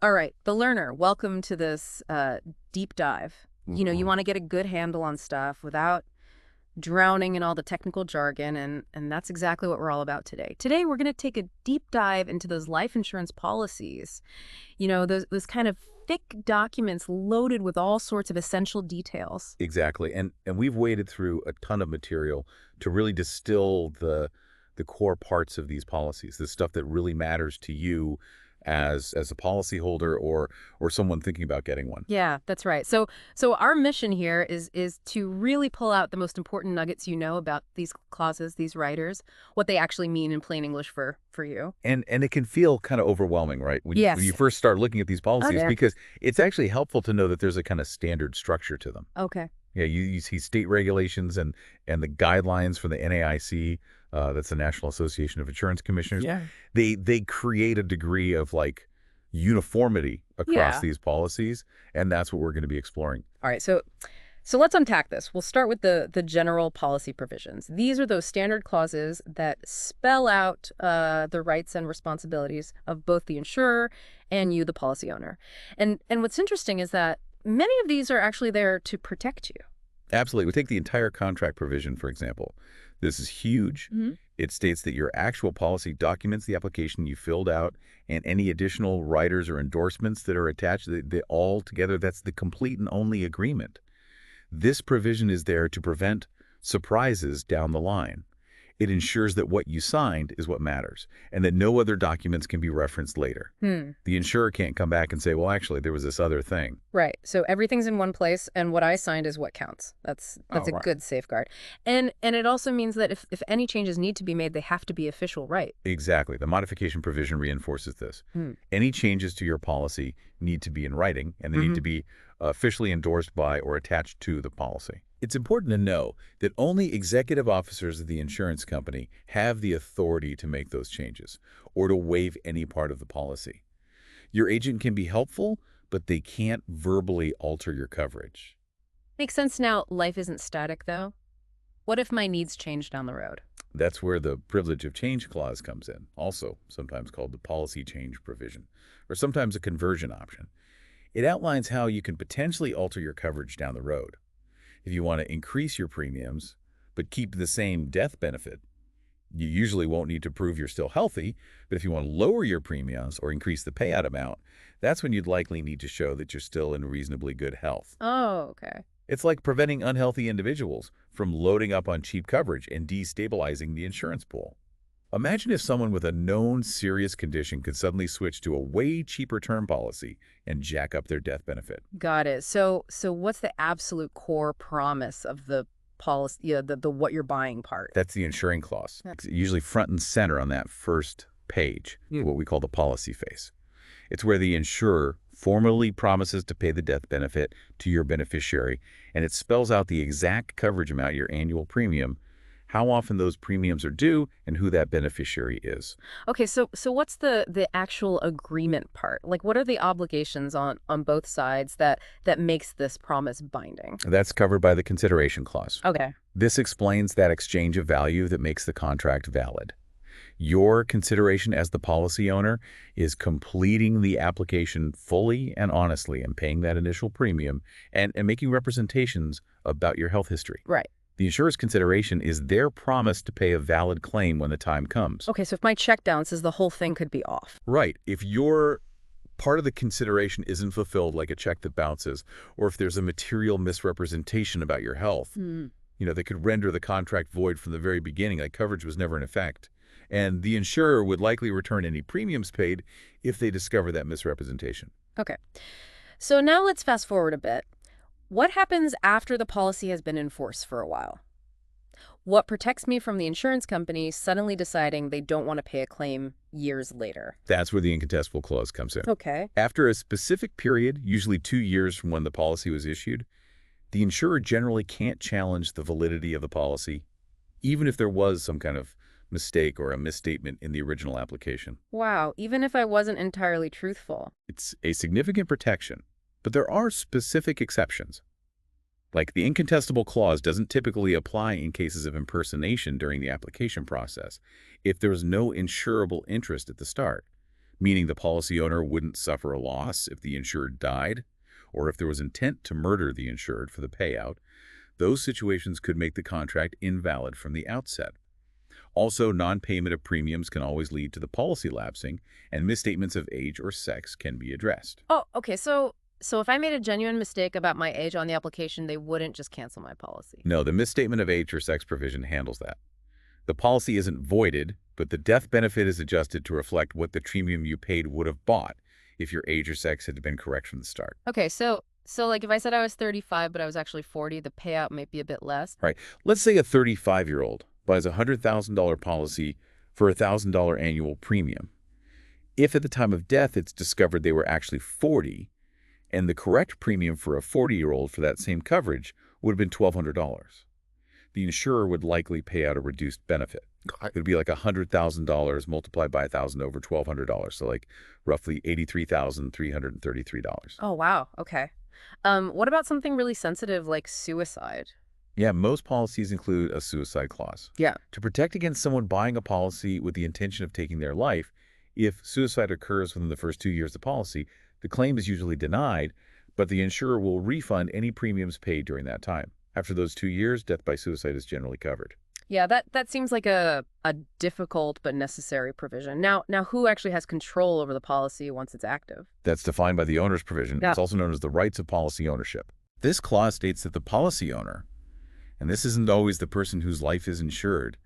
All right, the learner, welcome to this deep dive. You know, you Mhm. want to get a good handle on stuff without drowning in all the technical jargon, and that's exactly what we're all about today. Today, we're going to take a deep dive into those life insurance policies. You know, those kind of thick documents loaded with all sorts of essential details. Exactly. And we've waded through a ton of material to really distill the core parts of these policies, the stuff that really matters to you as a policyholder or someone thinking about getting one. Yeah, that's right. So our mission here is to really pull out the most important nuggets you know about these clauses, these riders, what they actually mean in plain English for you. And it can feel kind of overwhelming, right? When you Yes. first start looking at these policies, Okay. because it's actually helpful to know that there's a kind of standard structure to them. Okay. Yeah, you see state regulations and the guidelines from the NAIC, that's the National Association of Insurance Commissioners. Yeah. They create a degree of like uniformity across Yeah. these policies, and that's what we're going to be exploring. All right. So let's unpack this. We'll start with the general policy provisions. These are those standard clauses that spell out the rights and responsibilities of both the insurer and you, the policy owner. And what's interesting is that many of these are actually there to protect you. Absolutely. We take the entire contract provision, for example. This is huge. Mhm. It states that your actual policy documents the application you filled out and any additional riders or endorsements that are attached, they all together, that's the complete and only agreement. This provision is there to prevent surprises down the line. It ensures that what you signed is what matters and that no other documents can be referenced later. Hmm. The insurer can't come back and say, well, actually, there was this other thing. Right. So everything's in one place, and what I signed is what counts. That's Oh, a right. good safeguard. And it also means that if any changes need to be made, they have to be official, right? Exactly. The modification provision reinforces this. Hmm. Any changes to your policy need to be in writing, and they need to be officially endorsed by or attached to the policy. It's important to know that only executive officers of the insurance company have the authority to make those changes or to waive any part of the policy. Your agent can be helpful, but they can't verbally alter your coverage. Makes sense now. Life isn't static, though. What if my needs change down the road? That's where the privilege of change clause comes in, also sometimes called the policy change provision, or sometimes a conversion option. It outlines how you can potentially alter your coverage down the road. If you want to increase your premiums, but keep the same death benefit, you usually won't need to prove you're still healthy, but if you want to lower your premiums or increase the payout amount, that's when you'd likely need to show that you're still in reasonably good health. Oh, okay. It's like preventing unhealthy individuals from loading up on cheap coverage and destabilizing the insurance pool. Imagine if someone with a known serious condition could suddenly switch to a way cheaper term policy and jack up their death benefit. Got it. So what's the absolute core promise of the policy, the what you're buying part? That's the insuring clause. Yeah. It's usually front and center on that first page, what we call the policy face. It's where the insurer formally promises to pay the death benefit to your beneficiary, and it spells out the exact coverage amount, your annual premium, how often those premiums are due, and who that beneficiary is. Okay, so what's the actual agreement part? Like, what are the obligations on both sides that makes this promise binding? That's covered by the consideration clause. Okay. This explains that exchange of value that makes the contract valid. Your consideration as the policy owner is completing the application fully and honestly and paying that initial premium and making representations about your health history. Right. The insurer's consideration is their promise to pay a valid claim when the time comes. Okay, so if my check bounces, the whole thing could be off. Right. If your part of the consideration isn't fulfilled, like a check that bounces, or if there's a material misrepresentation about your health, they could render the contract void from the very beginning, like coverage was never in effect. And the insurer would likely return any premiums paid if they discover that misrepresentation. Okay. So now let's fast forward a bit. What happens after the policy has been in force for a while? What protects me from the insurance company suddenly deciding they don't want to pay a claim years later? That's where the incontestable clause comes in. Okay. After a specific period, usually 2 years from when the policy was issued, the insurer generally can't challenge the validity of the policy, even if there was some kind of mistake or a misstatement in the original application. Wow, even if I wasn't entirely truthful. It's a significant protection, but there are specific exceptions. Like the incontestable clause doesn't typically apply in cases of impersonation during the application process if there is no insurable interest at the start, meaning the policy owner wouldn't suffer a loss if the insured died or if there was intent to murder the insured for the payout. Those situations could make the contract invalid from the outset. Also, non-payment of premiums can always lead to the policy lapsing, and misstatements of age or sex can be addressed. Oh, okay. So if I made a genuine mistake about my age on the application, they wouldn't just cancel my policy. No, the misstatement of age or sex provision handles that. The policy isn't voided, but the death benefit is adjusted to reflect what the premium you paid would have bought if your age or sex had been correct from the start. Okay, so like if I said I was 35 but I was actually 40, the payout might be a bit less. Right. Let's say a 35-year-old buys a $100,000 policy for a $1,000 annual premium. If at the time of death it's discovered they were actually 40, and the correct premium for a 40-year-old for that same coverage would have been $1,200. The insurer would likely pay out a reduced benefit. It would be like $100,000 multiplied by 1,000 over $1,200, so like roughly $83,333. Oh, wow. Okay. What about something really sensitive like suicide? Yeah, most policies include a suicide clause. Yeah. To protect against someone buying a policy with the intention of taking their life, if suicide occurs within the first 2 years of the policy, the claim is usually denied, but the insurer will refund any premiums paid during that time. After those 2 years, death by suicide is generally covered. Yeah, that seems like a difficult but necessary provision. Now who actually has control over the policy once it's active? That's defined by the owner's provision. Yeah. It's also known as the rights of policy ownership. This clause states that the policy owner, and this isn't always the person whose life is insured,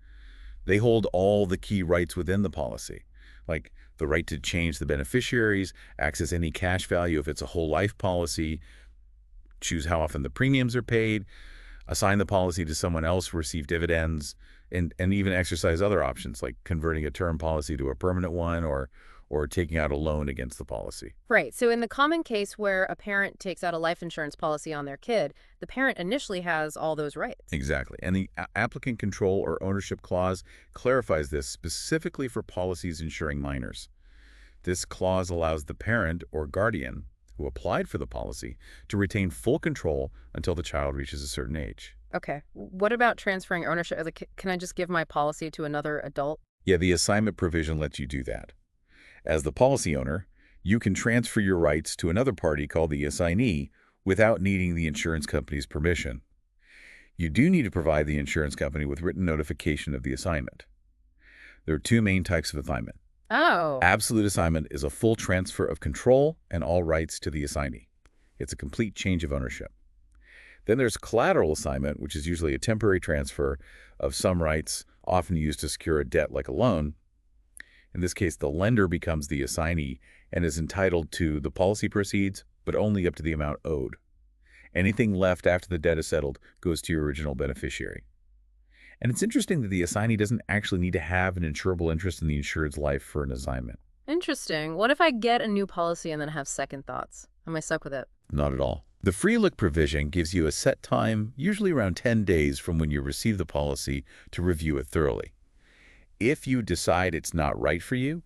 they hold all the key rights within the policy, like the right to change the beneficiaries, access any cash value if it's a whole life policy, choose how often the premiums are paid, assign the policy to someone else, receive dividends, and even exercise other options like converting a term policy to a permanent one or taking out a loan against the policy. Right. So in the common case where a parent takes out a life insurance policy on their kid, the parent initially has all those rights. Exactly. And the applicant control or ownership clause clarifies this specifically for policies insuring minors. This clause allows the parent or guardian who applied for the policy to retain full control until the child reaches a certain age. Okay. What about transferring ownership? Like, can I just give my policy to another adult? Yeah, the assignment provision lets you do that. As the policy owner, you can transfer your rights to another party called the assignee without needing the insurance company's permission. You do need to provide the insurance company with written notification of the assignment. There are two main types of assignment. Oh. Absolute assignment is a full transfer of control and all rights to the assignee. It's a complete change of ownership. Then there's collateral assignment, which is usually a temporary transfer of some rights, often used to secure a debt like a loan. In this case, the lender becomes the assignee and is entitled to the policy proceeds, but only up to the amount owed. Anything left after the debt is settled goes to your original beneficiary. And it's interesting that the assignee doesn't actually need to have an insurable interest in the insured's life for an assignment. Interesting. What if I get a new policy and then have second thoughts? Am I stuck with it? Not at all. The free look provision gives you a set time, usually around 10 days from when you receive the policy, to review it thoroughly. If you decide it's not right for you,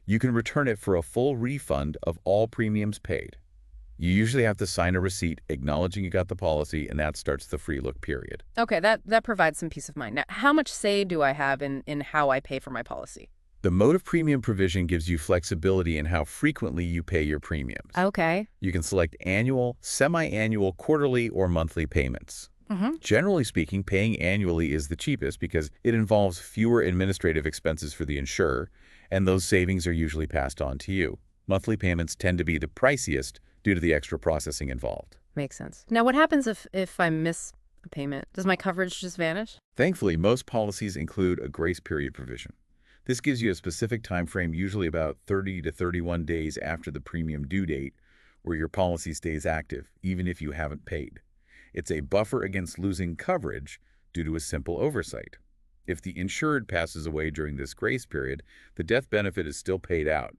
you can return it for a full refund of all premiums paid. You usually have to sign a receipt acknowledging you got the policy, and that starts the free look period. Okay, that provides some peace of mind. Now, how much say do I have in how I pay for my policy? The mode of premium provision gives you flexibility in how frequently you pay your premiums. Okay. You can select annual, semi-annual, quarterly, or monthly payments. Generally speaking, paying annually is the cheapest because it involves fewer administrative expenses for the insurer, and those savings are usually passed on to you. Monthly payments tend to be the priciest due to the extra processing involved. Makes sense. Now, what happens if I miss a payment? Does my coverage just vanish? Thankfully, most policies include a grace period provision. This gives you a specific time frame, usually about 30 to 31 days after the premium due date, where your policy stays active, even if you haven't paid. It's a buffer against losing coverage due to a simple oversight. If the insured passes away during this grace period, the death benefit is still paid out,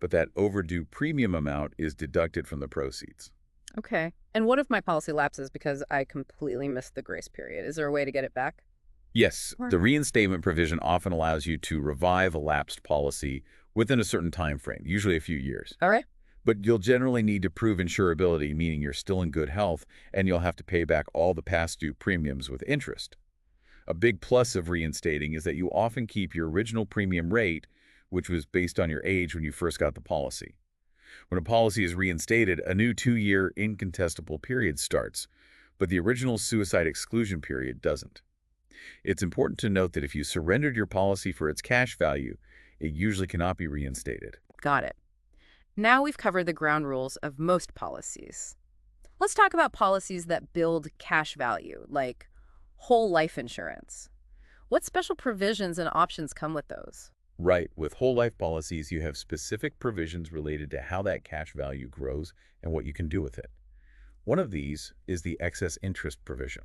but that overdue premium amount is deducted from the proceeds. Okay. And what if my policy lapses because I completely missed the grace period? Is there a way to get it back? Yes, the reinstatement provision often allows you to revive a lapsed policy within a certain time frame, usually a few years. All right. But you'll generally need to prove insurability, meaning you're still in good health, and you'll have to pay back all the past due premiums with interest. A big plus of reinstating is that you often keep your original premium rate, which was based on your age when you first got the policy. When a policy is reinstated, a new 2-year incontestable period starts, but the original suicide exclusion period doesn't. It's important to note that if you surrendered your policy for its cash value, it usually cannot be reinstated. Got it. Now we've covered the ground rules of most policies. Let's talk about policies that build cash value, like whole life insurance. What special provisions and options come with those? Right, with whole life policies, you have specific provisions related to how that cash value grows and what you can do with it. One of these is the excess interest provision.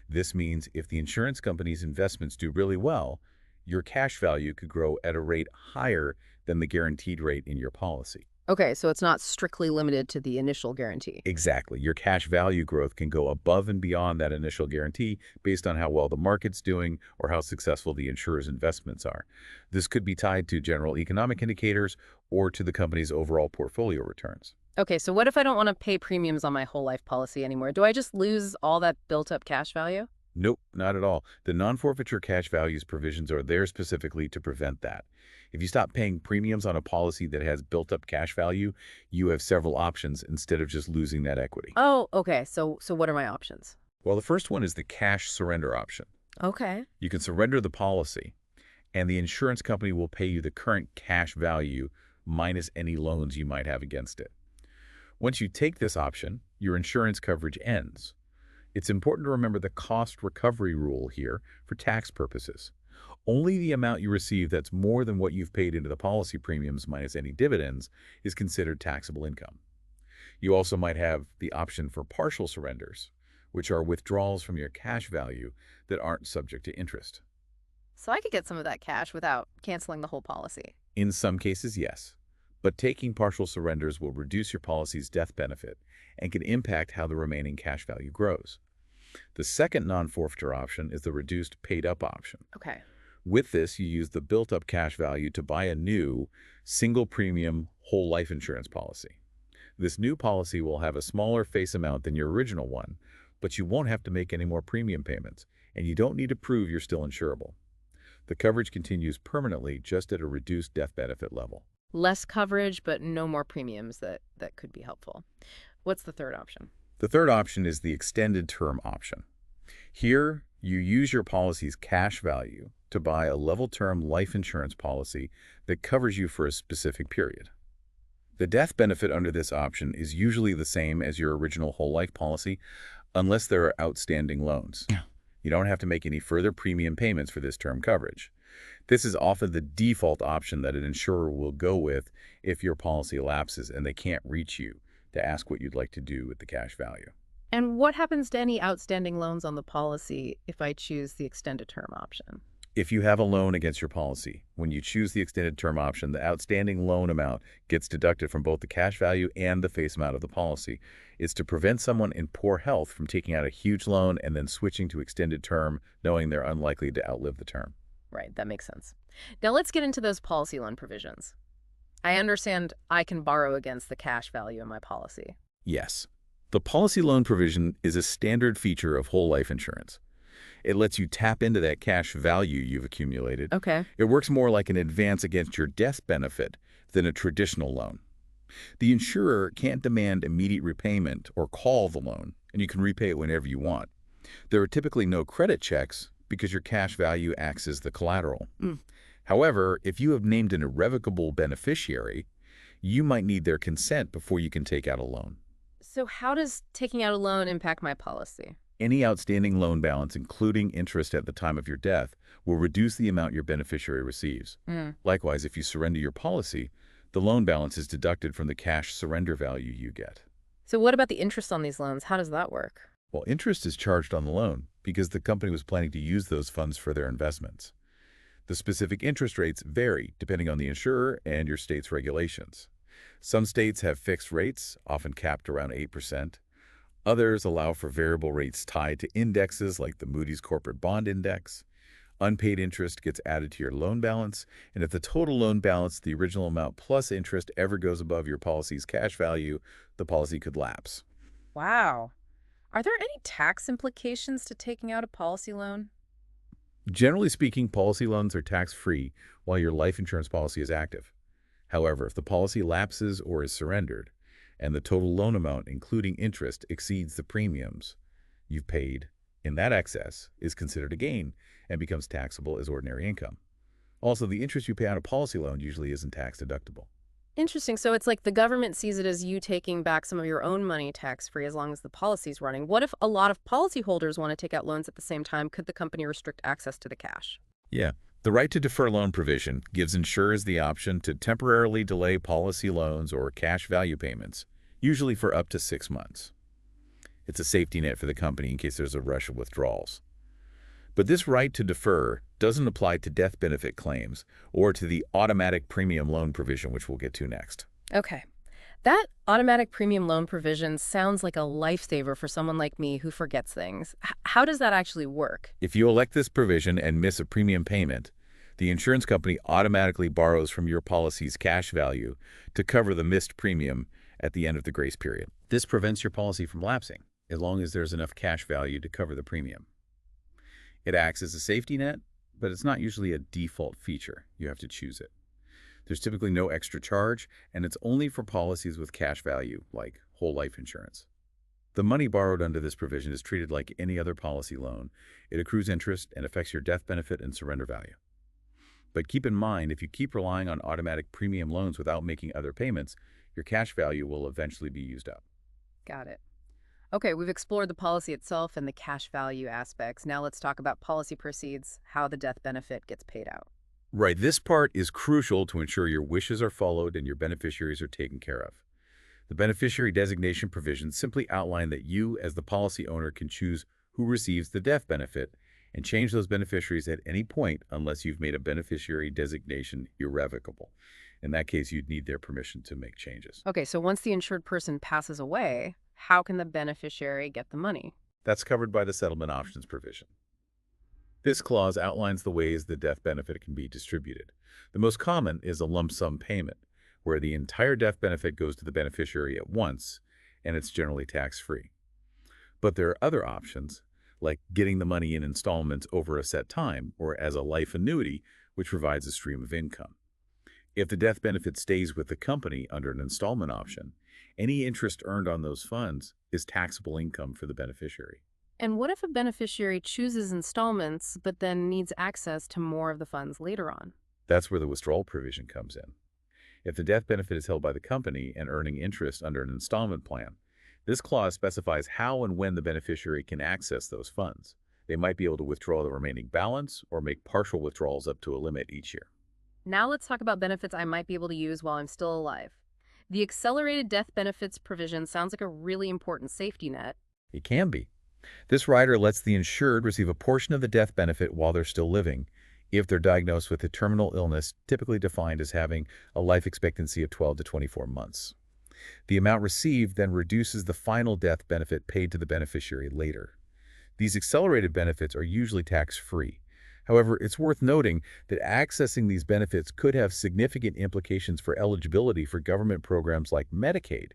This means if the insurance company's investments do really well, your cash value could grow at a rate higher than the guaranteed rate in your policy. Okay, so it's not strictly limited to the initial guarantee. Exactly. Your cash value growth can go above and beyond that initial guarantee based on how well the market's doing or how successful the insurer's investments are. This could be tied to general economic indicators or to the company's overall portfolio returns. Okay, so what if I don't want to pay premiums on my whole life policy anymore? Do I just lose all that built-up cash value? Nope, not at all. The non-forfeiture cash values provisions are there specifically to prevent that. If you stop paying premiums on a policy that has built-up cash value, you have several options instead of just losing that equity. Oh, okay. So what are my options? Well, the first one is the cash surrender option. Okay. You can surrender the policy, and the insurance company will pay you the current cash value minus any loans you might have against it. Once you take this option, your insurance coverage ends. It's important to remember the cost recovery rule here for tax purposes. Only the amount you receive that's more than what you've paid into the policy premiums minus any dividends is considered taxable income. You also might have the option for partial surrenders, which are withdrawals from your cash value that aren't subject to interest. So I could get some of that cash without canceling the whole policy. In some cases, yes, but taking partial surrenders will reduce your policy's death benefit and can impact how the remaining cash value grows. The second non-forfeiture option is the reduced paid-up option. Okay. With this, you use the built-up cash value to buy a new, single-premium whole life insurance policy. This new policy will have a smaller face amount than your original one, but you won't have to make any more premium payments, and you don't need to prove you're still insurable. The coverage continues permanently, just at a reduced death benefit level. Less coverage, but no more premiums that could be helpful. What's the third option? The third option is the extended term option. Here, you use your policy's cash value to buy a level term life insurance policy that covers you for a specific period. The death benefit under this option is usually the same as your original whole life policy, unless there are outstanding loans. Yeah. You don't have to make any further premium payments for this term coverage. This is often the default option that an insurer will go with if your policy elapses and they can't reach you to ask what you'd like to do with the cash value. And what happens to any outstanding loans on the policy if I choose the extended term option? If you have a loan against your policy, when you choose the extended term option, the outstanding loan amount gets deducted from both the cash value and the face amount of the policy. It's to prevent someone in poor health from taking out a huge loan and then switching to extended term, knowing they're unlikely to outlive the term. Right, that makes sense. Now let's get into those policy loan provisions. I understand I can borrow against the cash value in my policy. Yes. The policy loan provision is a standard feature of whole life insurance. It lets you tap into that cash value you've accumulated. Okay. It works more like an advance against your death benefit than a traditional loan. The insurer can't demand immediate repayment or call the loan, and you can repay it whenever you want. There are typically no credit checks because your cash value acts as the collateral. However, if you have named an irrevocable beneficiary, you might need their consent before you can take out a loan. So how does taking out a loan impact my policy? Any outstanding loan balance, including interest at the time of your death, will reduce the amount your beneficiary receives. Likewise, if you surrender your policy, the loan balance is deducted from the cash surrender value you get. So what about the interest on these loans? How does that work? Well, interest is charged on the loan because the company was planning to use those funds for their investments. The specific interest rates vary depending on the insurer and your state's regulations. Some states have fixed rates, often capped around 8%. Others allow for variable rates tied to indexes like the Moody's Corporate Bond Index. Unpaid interest gets added to your loan balance, and if the total loan balance, the original amount plus interest, ever goes above your policy's cash value, the policy could lapse. Wow. Are there any tax implications to taking out a policy loan? Generally speaking, policy loans are tax-free while your life insurance policy is active. However, if the policy lapses or is surrendered, and the total loan amount, including interest, exceeds the premiums you've paid, and that excess is considered a gain and becomes taxable as ordinary income. Also, the interest you pay on a policy loan usually isn't tax deductible. Interesting. So it's like the government sees it as you taking back some of your own money tax-free as long as the policy's running. What if a lot of policyholders want to take out loans at the same time? Could the company restrict access to the cash? Yeah. The right to defer loan provision gives insurers the option to temporarily delay policy loans or cash value payments, usually for up to 6 months. It's a safety net for the company in case there's a rush of withdrawals. But this right to defer doesn't apply to death benefit claims or to the automatic premium loan provision, which we'll get to next. Okay. That automatic premium loan provision sounds like a lifesaver for someone like me who forgets things. How does that actually work? If you elect this provision and miss a premium payment, the insurance company automatically borrows from your policy's cash value to cover the missed premium at the end of the grace period. This prevents your policy from lapsing, as long as there's enough cash value to cover the premium. It acts as a safety net, but it's not usually a default feature. You have to choose it. There's typically no extra charge, and it's only for policies with cash value, like whole life insurance. The money borrowed under this provision is treated like any other policy loan. It accrues interest and affects your death benefit and surrender value. But keep in mind, if you keep relying on automatic premium loans without making other payments, your cash value will eventually be used up. Got it. Okay, we've explored the policy itself and the cash value aspects. Now let's talk about policy proceeds, how the death benefit gets paid out. Right, this part is crucial to ensure your wishes are followed and your beneficiaries are taken care of. The beneficiary designation provisions simply outline that you, as the policy owner, can choose who receives the death benefit and change those beneficiaries at any point unless you've made a beneficiary designation irrevocable. In that case, you'd need their permission to make changes. Okay, so once the insured person passes away, how can the beneficiary get the money? That's covered by the settlement options provision. This clause outlines the ways the death benefit can be distributed. The most common is a lump sum payment, where the entire death benefit goes to the beneficiary at once, and it's generally tax-free. But there are other options, like getting the money in installments over a set time, or as a life annuity, which provides a stream of income. If the death benefit stays with the company under an installment option, any interest earned on those funds is taxable income for the beneficiary. And what if a beneficiary chooses installments but then needs access to more of the funds later on? That's where the withdrawal provision comes in. If the death benefit is held by the company and earning interest under an installment plan, this clause specifies how and when the beneficiary can access those funds. They might be able to withdraw the remaining balance or make partial withdrawals up to a limit each year. Now let's talk about benefits I might be able to use while I'm still alive. The accelerated death benefits provision sounds like a really important safety net. It can be. This rider lets the insured receive a portion of the death benefit while they're still living, if they're diagnosed with a terminal illness typically defined as having a life expectancy of 12 to 24 months. The amount received then reduces the final death benefit paid to the beneficiary later. These accelerated benefits are usually tax-free. However, it's worth noting that accessing these benefits could have significant implications for eligibility for government programs like Medicaid,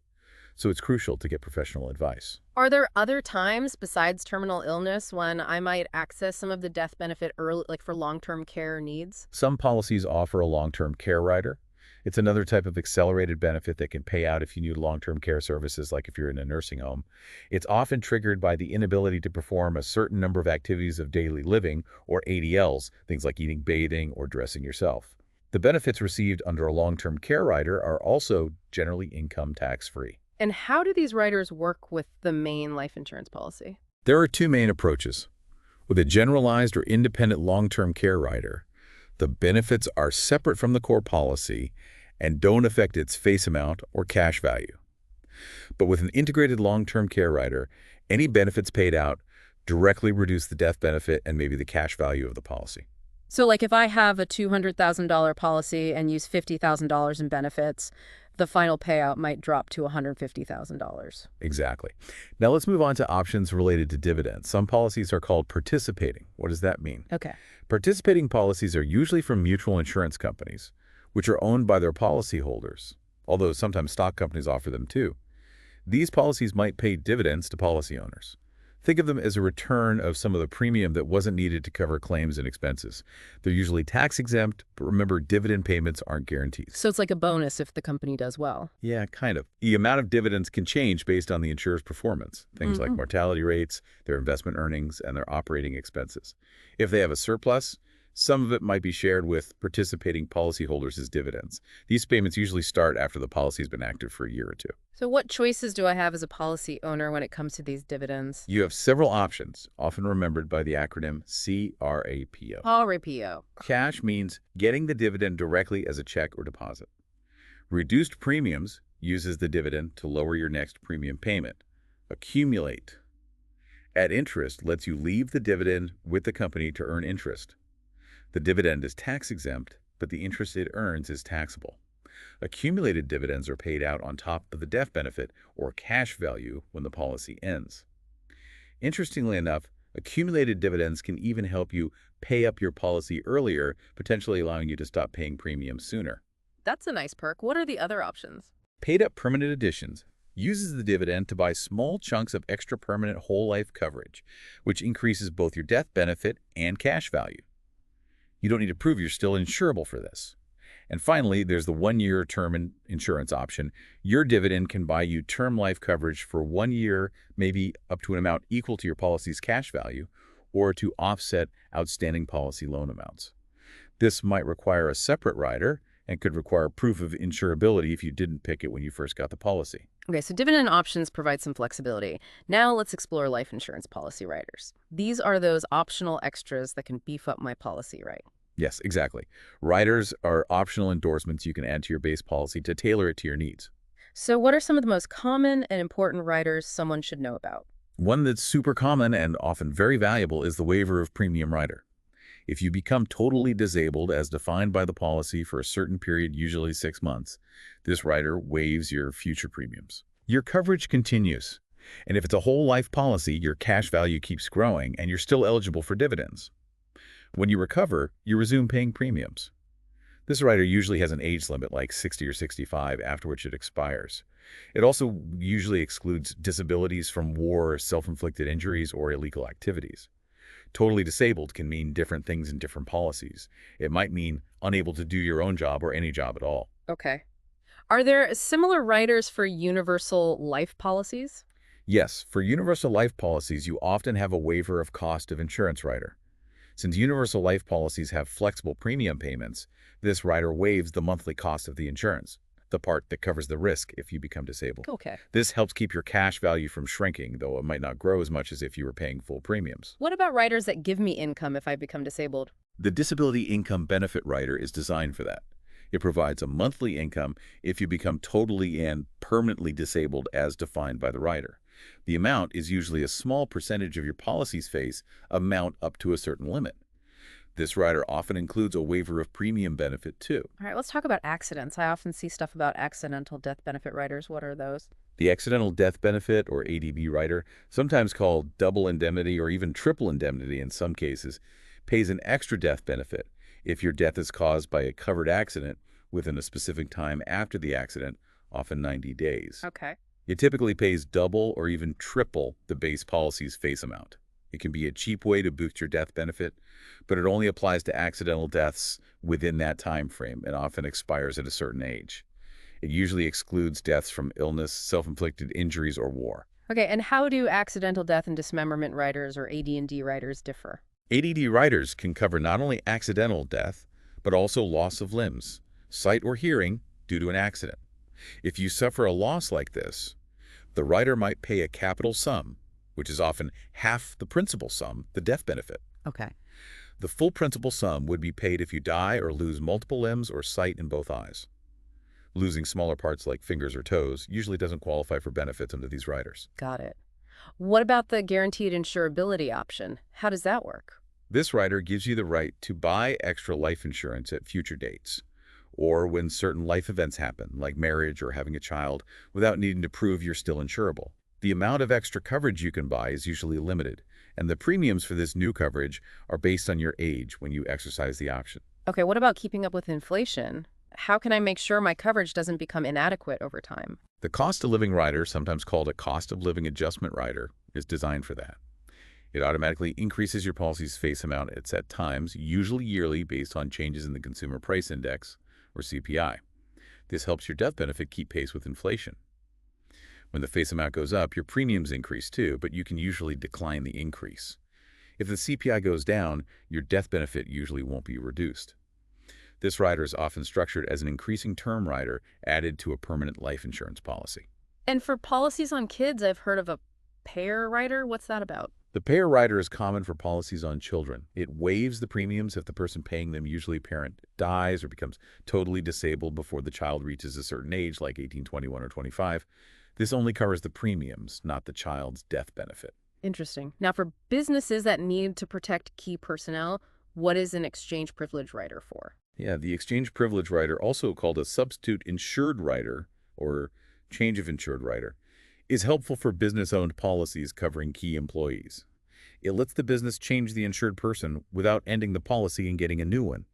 so it's crucial to get professional advice. Are there other times besides terminal illness when I might access some of the death benefit early, like for long-term care needs? Some policies offer a long-term care rider. It's another type of accelerated benefit that can pay out if you need long-term care services, like if you're in a nursing home. It's often triggered by the inability to perform a certain number of activities of daily living, or ADLs, things like eating, bathing, or dressing yourself. The benefits received under a long-term care rider are also generally income tax-free. And how do these riders work with the main life insurance policy? There are two main approaches. With a generalized or independent long-term care rider, the benefits are separate from the core policy and don't affect its face amount or cash value. But with an integrated long-term care rider, any benefits paid out directly reduce the death benefit and maybe the cash value of the policy. So like if I have a $200,000 policy and use $50,000 in benefits, the final payout might drop to $150,000. Exactly. Now let's move on to options related to dividends. Some policies are called participating. What does that mean? Okay. Participating policies are usually from mutual insurance companies, which are owned by their policyholders, although sometimes stock companies offer them too. These policies might pay dividends to policy owners. Think of them as a return of some of the premium that wasn't needed to cover claims and expenses. They're usually tax-exempt, but remember, dividend payments aren't guarantees. So it's like a bonus if the company does well. Yeah, kind of. The amount of dividends can change based on the insurer's performance, things like Mm-hmm. mortality rates, their investment earnings, and their operating expenses. If they have a surplus, some of it might be shared with participating policyholders as dividends. These payments usually start after the policy has been active for a year or two. So what choices do I have as a policy owner when it comes to these dividends? You have several options, often remembered by the acronym CRAPO. RAPO. Cash means getting the dividend directly as a check or deposit. Reduced premiums uses the dividend to lower your next premium payment. Accumulate. Add interest lets you leave the dividend with the company to earn interest. The dividend is tax-exempt, but the interest it earns is taxable. Accumulated dividends are paid out on top of the death benefit or cash value when the policy ends. Interestingly enough, accumulated dividends can even help you pay up your policy earlier, potentially allowing you to stop paying premiums sooner. That's a nice perk. What are the other options? Paid-up permanent additions uses the dividend to buy small chunks of extra permanent whole life coverage, which increases both your death benefit and cash value. You don't need to prove you're still insurable for this. And finally, there's the one-year term insurance option. Your dividend can buy you term life coverage for 1 year, maybe up to an amount equal to your policy's cash value, or to offset outstanding policy loan amounts. This might require a separate rider and could require proof of insurability if you didn't pick it when you first got the policy. Okay, so dividend options provide some flexibility. Now let's explore life insurance policy riders. These are those optional extras that can beef up my policy, right? Yes, exactly. Riders are optional endorsements you can add to your base policy to tailor it to your needs. So what are some of the most common and important riders someone should know about? One that's super common and often very valuable is the waiver of premium rider. If you become totally disabled as defined by the policy for a certain period, usually 6 months, this rider waives your future premiums. Your coverage continues, and if it's a whole life policy, your cash value keeps growing and you're still eligible for dividends. When you recover, you resume paying premiums. This rider usually has an age limit like 60 or 65, after which it expires. It also usually excludes disabilities from war, self-inflicted injuries, or illegal activities. Totally disabled can mean different things in different policies. It might mean unable to do your own job or any job at all. Okay. Are there similar riders for universal life policies? Yes, for universal life policies, you often have a waiver of cost of insurance rider. Since universal life policies have flexible premium payments, this rider waives the monthly cost of the insurance, the part that covers the risk if you become disabled. Okay. This helps keep your cash value from shrinking, though it might not grow as much as if you were paying full premiums. What about riders that give me income if I become disabled? The Disability Income Benefit Rider is designed for that. It provides a monthly income if you become totally and permanently disabled as defined by the rider. The amount is usually a small percentage of your policy's face amount up to a certain limit. This rider often includes a waiver of premium benefit too. All right, let's talk about accidents. I often see stuff about accidental death benefit riders. What are those? The Accidental Death Benefit, or ADB rider, sometimes called double indemnity or even triple indemnity in some cases, pays an extra death benefit if your death is caused by a covered accident within a specific time after the accident, often 90 days. Okay. It typically pays double or even triple the base policy's face amount. It can be a cheap way to boost your death benefit, but it only applies to accidental deaths within that time frame and often expires at a certain age. It usually excludes deaths from illness, self-inflicted injuries, or war. Okay, and how do accidental death and dismemberment riders or AD&D riders differ? ADD riders can cover not only accidental death, but also loss of limbs, sight or hearing due to an accident. If you suffer a loss like this, the rider might pay a capital sum, which is often half the principal sum, the death benefit. Okay. The full principal sum would be paid if you die or lose multiple limbs or sight in both eyes. Losing smaller parts like fingers or toes usually doesn't qualify for benefits under these riders. Got it. What about the guaranteed insurability option? How does that work? This rider gives you the right to buy extra life insurance at future dates, or when certain life events happen, like marriage or having a child, without needing to prove you're still insurable. The amount of extra coverage you can buy is usually limited, and the premiums for this new coverage are based on your age when you exercise the option. Okay, what about keeping up with inflation? How can I make sure my coverage doesn't become inadequate over time? The cost of living rider, sometimes called a cost of living adjustment rider, is designed for that. It automatically increases your policy's face amount at set times, usually yearly based on changes in the Consumer Price Index, or CPI. This helps your death benefit keep pace with inflation. When the face amount goes up, your premiums increase too, but you can usually decline the increase. If the CPI goes down, your death benefit usually won't be reduced. This rider is often structured as an increasing term rider added to a permanent life insurance policy. And for policies on kids, I've heard of a payer rider. What's that about? The payer rider is common for policies on children. It waives the premiums if the person paying them, usually a parent, dies or becomes totally disabled before the child reaches a certain age, like 18, 21, or 25. This only covers the premiums, not the child's death benefit. Interesting. Now, for businesses that need to protect key personnel, what is an exchange privilege rider for? Yeah, the exchange privilege rider, also called a substitute insured rider or change of insured rider, is helpful for business-owned policies covering key employees. It lets the business change the insured person without ending the policy and getting a new one.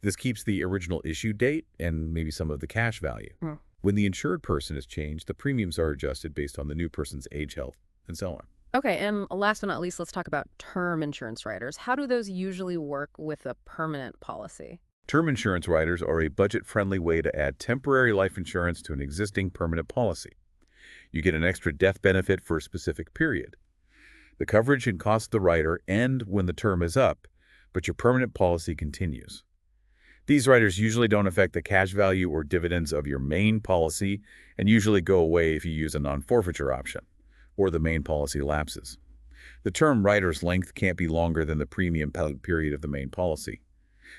This keeps the original issue date and maybe some of the cash value. Hmm. When the insured person is changed, the premiums are adjusted based on the new person's age, health, and so on. Okay, and last but not least, let's talk about term insurance riders. How do those usually work with a permanent policy? Term insurance riders are a budget-friendly way to add temporary life insurance to an existing permanent policy. You get an extra death benefit for a specific period. The coverage and cost of the rider end when the term is up, but your permanent policy continues. These riders usually don't affect the cash value or dividends of your main policy and usually go away if you use a non-forfeiture option or the main policy lapses. The term rider's length can't be longer than the premium period of the main policy.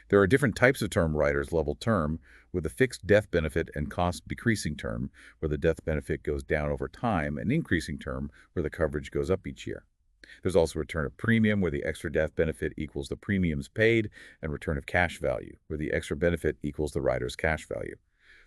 There are different types of term riders: level term, with a fixed death benefit and cost decreasing term, where the death benefit goes down over time, and increasing term, where the coverage goes up each year. There's also return of premium, where the extra death benefit equals the premiums paid, and return of cash value, where the extra benefit equals the rider's cash value.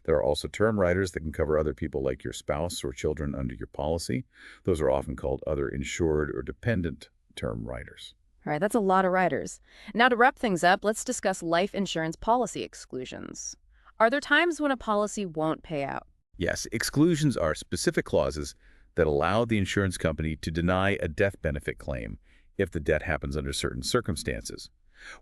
There are also term riders that can cover other people like your spouse or children under your policy. Those are often called other insured or dependent term riders. All right, that's a lot of riders. Now, to wrap things up, let's discuss life insurance policy exclusions. Are there times when a policy won't pay out? Yes, exclusions are specific clauses that allow the insurance company to deny a death benefit claim if the death happens under certain circumstances.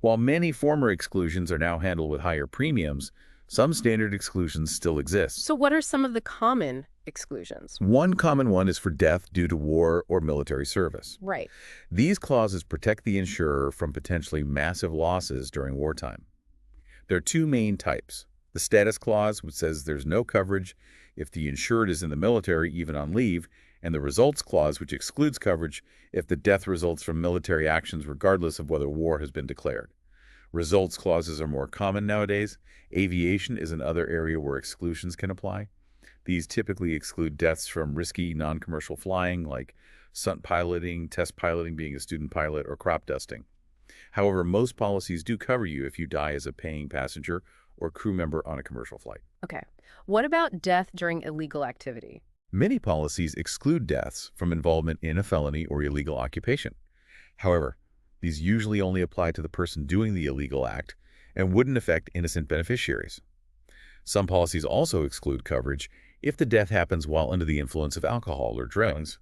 While many former exclusions are now handled with higher premiums, some standard exclusions still exist. So what are some of the common exclusions? One common one is for death due to war or military service. Right. These clauses protect the insurer from potentially massive losses during wartime. There are two main types: the status clause, which says there's no coverage if the insured is in the military, even on leave, and the results clause, which excludes coverage if the death results from military actions regardless of whether war has been declared. Results clauses are more common nowadays. Aviation is another area where exclusions can apply. These typically exclude deaths from risky non-commercial flying, like stunt piloting, test piloting, being a student pilot, or crop dusting. However, most policies do cover you if you die as a paying passenger or crew member on a commercial flight. Okay. What about death during illegal activity? Many policies exclude deaths from involvement in a felony or illegal occupation. However, these usually only apply to the person doing the illegal act and wouldn't affect innocent beneficiaries. Some policies also exclude coverage if the death happens while under the influence of alcohol or drugs.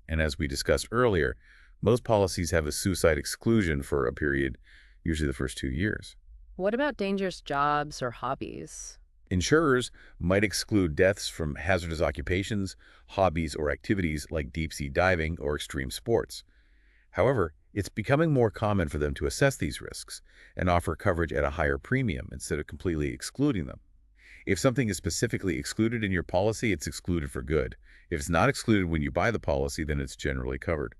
And as we discussed earlier, most policies have a suicide exclusion for a period, usually the first 2 years. What about dangerous jobs or hobbies? Insurers might exclude deaths from hazardous occupations, hobbies, or activities like deep-sea diving or extreme sports. However, it's becoming more common for them to assess these risks and offer coverage at a higher premium instead of completely excluding them. If something is specifically excluded in your policy, it's excluded for good. If it's not excluded when you buy the policy, then it's generally covered.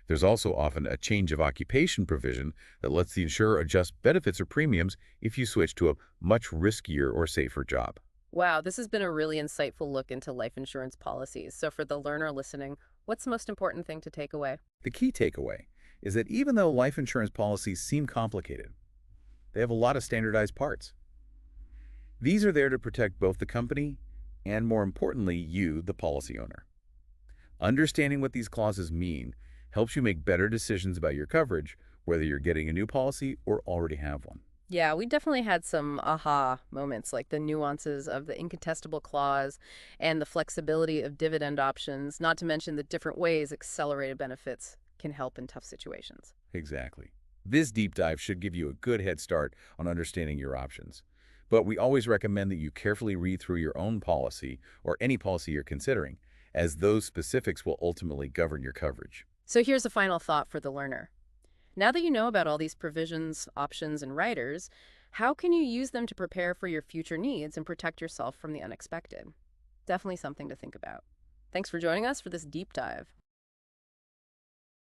There's also often a change of occupation provision that lets the insurer adjust benefits or premiums if you switch to a much riskier or safer job. Wow, this has been a really insightful look into life insurance policies. So for the learner listening, what's the most important thing to take away? The key takeaway is that even though life insurance policies seem complicated, they have a lot of standardized parts. These are there to protect both the company and, more importantly, you, the policy owner. Understanding what these clauses mean helps you make better decisions about your coverage, whether you're getting a new policy or already have one. Yeah, we definitely had some aha moments, like the nuances of the incontestable clause and the flexibility of dividend options, not to mention the different ways accelerated benefits can help in tough situations. Exactly. This deep dive should give you a good head start on understanding your options. But we always recommend that you carefully read through your own policy or any policy you're considering, as those specifics will ultimately govern your coverage. So here's a final thought for the learner. Now that you know about all these provisions, options, and riders, how can you use them to prepare for your future needs and protect yourself from the unexpected? Definitely something to think about. Thanks for joining us for this deep dive.